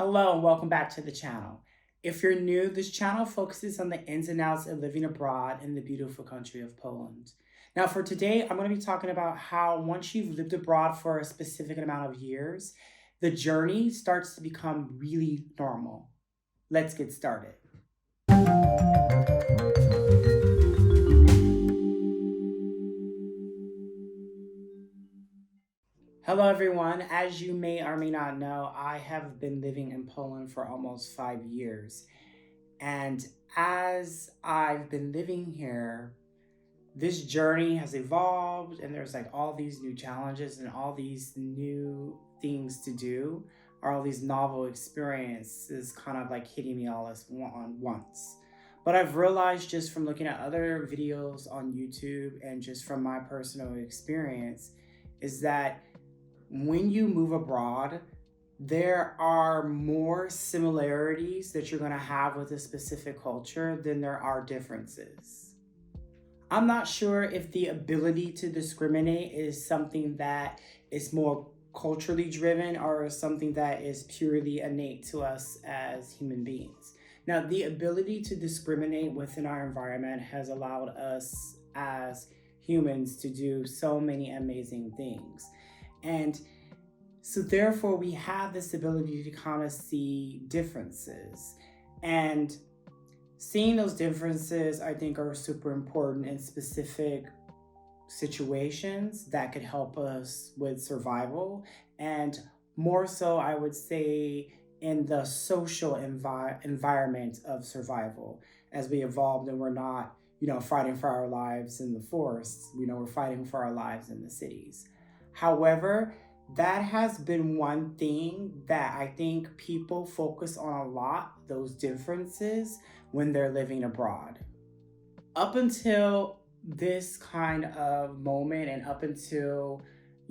Hello and welcome back to the channel. If you're new, this channel focuses on the ins and outs of living abroad in the beautiful country of Poland. Now for today, I'm going to be talking about how once you've lived abroad for a specific amount of years, the journey starts to become really normal. Let's get started. Hello everyone. As you may or may not know, I have been living in Poland for almost 5 years. And as I've been living here, this journey has evolved and there's like all these new challenges and all these new things to do, or all these novel experiences kind of like hitting me all at once. But I've realized just from looking at other videos on YouTube and just from my personal experience is that when you move abroad, there are more similarities that you're going to have with a specific culture than there are differences. I'm not sure if the ability to discriminate is something that is more culturally driven or something that is purely innate to us as human beings. Now, the ability to discriminate within our environment has allowed us as humans to do so many amazing things. And so therefore we have this ability to kind of see differences, and seeing those differences I think are super important in specific situations that could help us with survival, and more so I would say in the social environment of survival as we evolved and we're not fighting for our lives in the forests. We're fighting for our lives in the cities. However, that has been one thing that I think people focus on a lot, those differences, when they're living abroad. Up until this kind of moment and up until,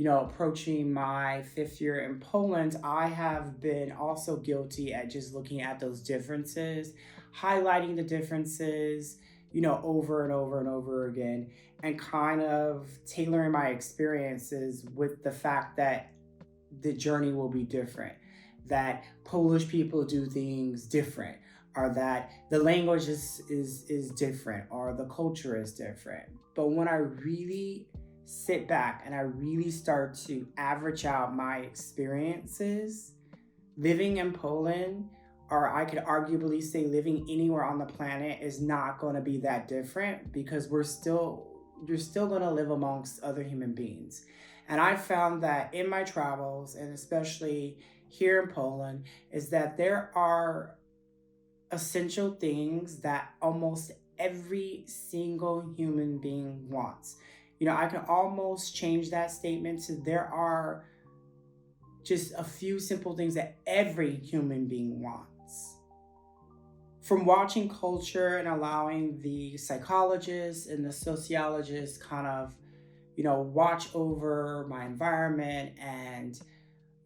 approaching my 5th year in Poland, I have been also guilty at just looking at those differences, highlighting the differences, over and over and over again, and kind of tailoring my experiences with the fact that the journey will be different, that Polish people do things different, or that the language is different, or the culture is different. But when I really sit back and I really start to average out my experiences, living in Poland, or I could arguably say living anywhere on the planet, is not going to be that different, because you're still going to live amongst other human beings. And I found that in my travels, and especially here in Poland, is that there are essential things that almost every single human being wants. I can almost change that statement to there are just a few simple things that every human being wants. From watching culture and allowing the psychologists and the sociologists kind of, watch over my environment, and,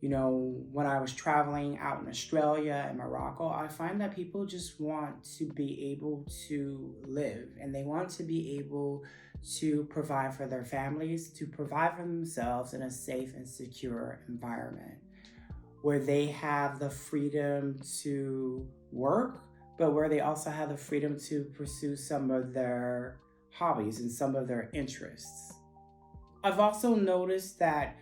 when I was traveling out in Australia and Morocco, I find that people just want to be able to live, and they want to be able to provide for their families, to provide for themselves in a safe and secure environment where they have the freedom to work, but where they also have the freedom to pursue some of their hobbies and some of their interests. I've also noticed that,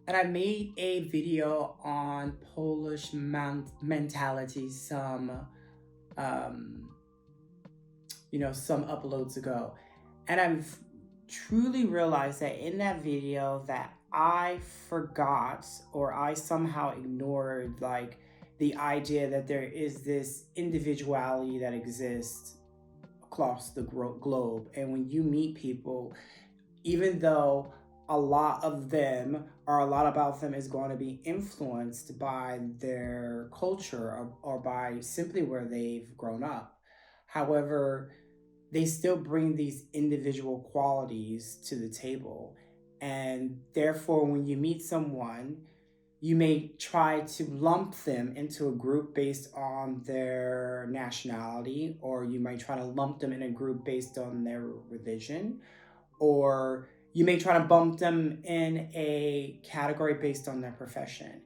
and I made a video on Polish mentality some uploads ago. And I've truly realized that in that video that I forgot, or I somehow ignored, like, the idea that there is this individuality that exists across the globe. And when you meet people, even though a lot about them is going to be influenced by their culture, or by simply where they've grown up, however, they still bring these individual qualities to the table. And therefore, when you meet someone, you may try to lump them into a group based on their nationality, or you might try to lump them in a group based on their religion, or you may try to bump them in a category based on their profession.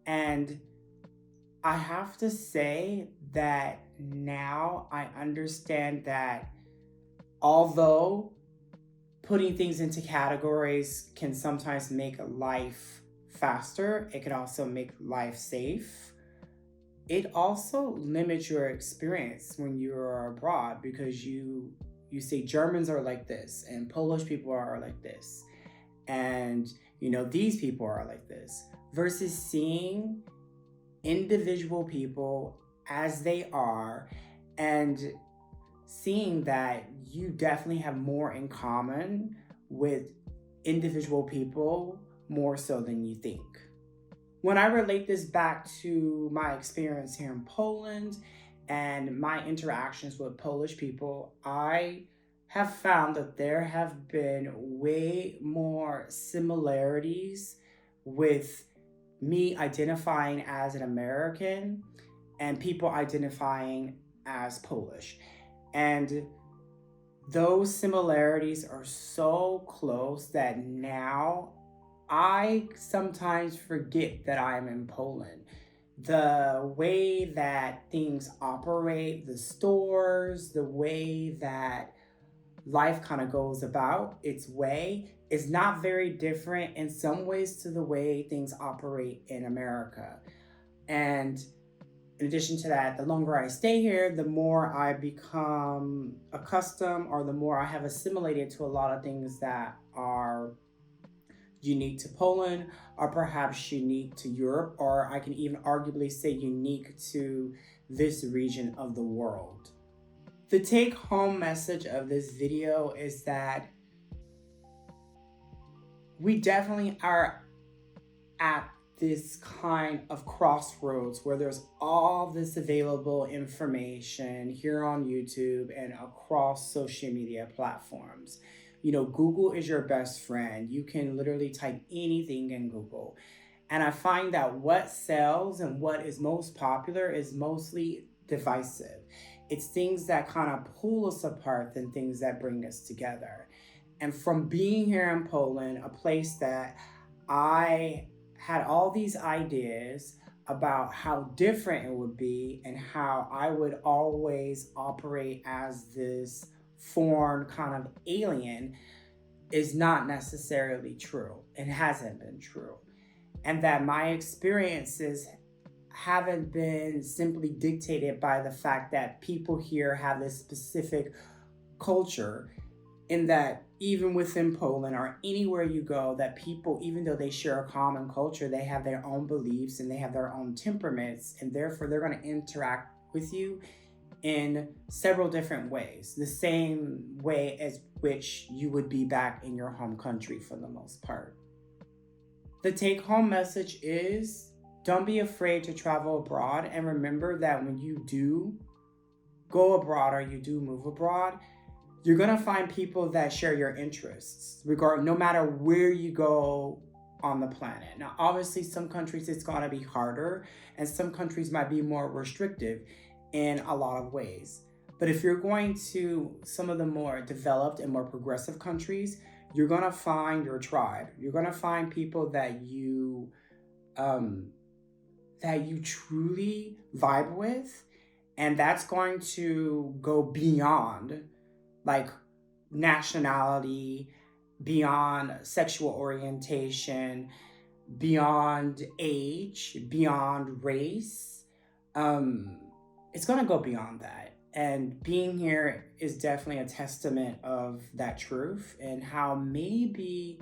And I have to say that now I understand that although putting things into categories can sometimes make life faster, it can also make life safe. It also limits your experience when you're abroad because you say Germans are like this and Polish people are like this and these people are like this versus seeing individual people as they are and seeing that you definitely have more in common with individual people more so than you think. When I relate this back to my experience here in Poland and my interactions with Polish people, I have found that there have been way more similarities with me identifying as an American and people identifying as Polish. And those similarities are so close that now I sometimes forget that I'm in Poland. The way that things operate, the stores, the way that life kind of goes about its way is not very different in some ways to the way things operate in America. And in addition to that, the longer I stay here, the more I become accustomed or the more I have assimilated to a lot of things that are unique to Poland or perhaps unique to Europe, or I can even arguably say unique to this region of the world. The take home message of this video is that we definitely are at this kind of crossroads where there's all this available information here on YouTube and across social media platforms. Google is your best friend. You can literally type anything in Google. And I find that what sells and what is most popular is mostly divisive. It's things that kind of pull us apart than things that bring us together. And from being here in Poland, a place that I had all these ideas about how different it would be and how I would always operate as this foreign kind of alien is not necessarily true. It hasn't been true. And that my experiences haven't been simply dictated by the fact that people here have this specific culture, in that even within Poland or anywhere you go, that people, even though they share a common culture, they have their own beliefs and they have their own temperaments, and therefore they're going to interact with you in several different ways, the same way as which you would be back in your home country for the most part. The take-home message is, don't be afraid to travel abroad, and remember that when you do go abroad or you do move abroad, you're gonna find people that share your interests, no matter where you go on the planet. Now, obviously, some countries it's gonna be harder, and some countries might be more restrictive in a lot of ways. But if you're going to some of the more developed and more progressive countries, you're gonna find your tribe. You're gonna find people that you truly vibe with, and that's going to go beyond like nationality, beyond sexual orientation, beyond age, beyond race. It's gonna go beyond that. And being here is definitely a testament of that truth and how maybe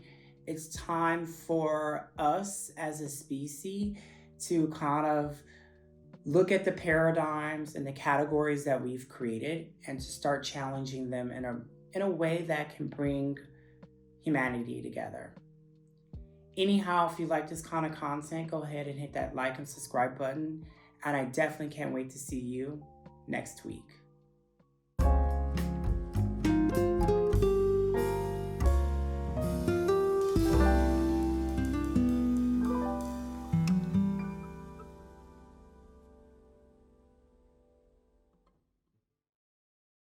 it's time for us as a species to kind of look at the paradigms and the categories that we've created and to start challenging them in a way that can bring humanity together. Anyhow, if you like this kind of content, go ahead and hit that like and subscribe button. And I definitely can't wait to see you next week.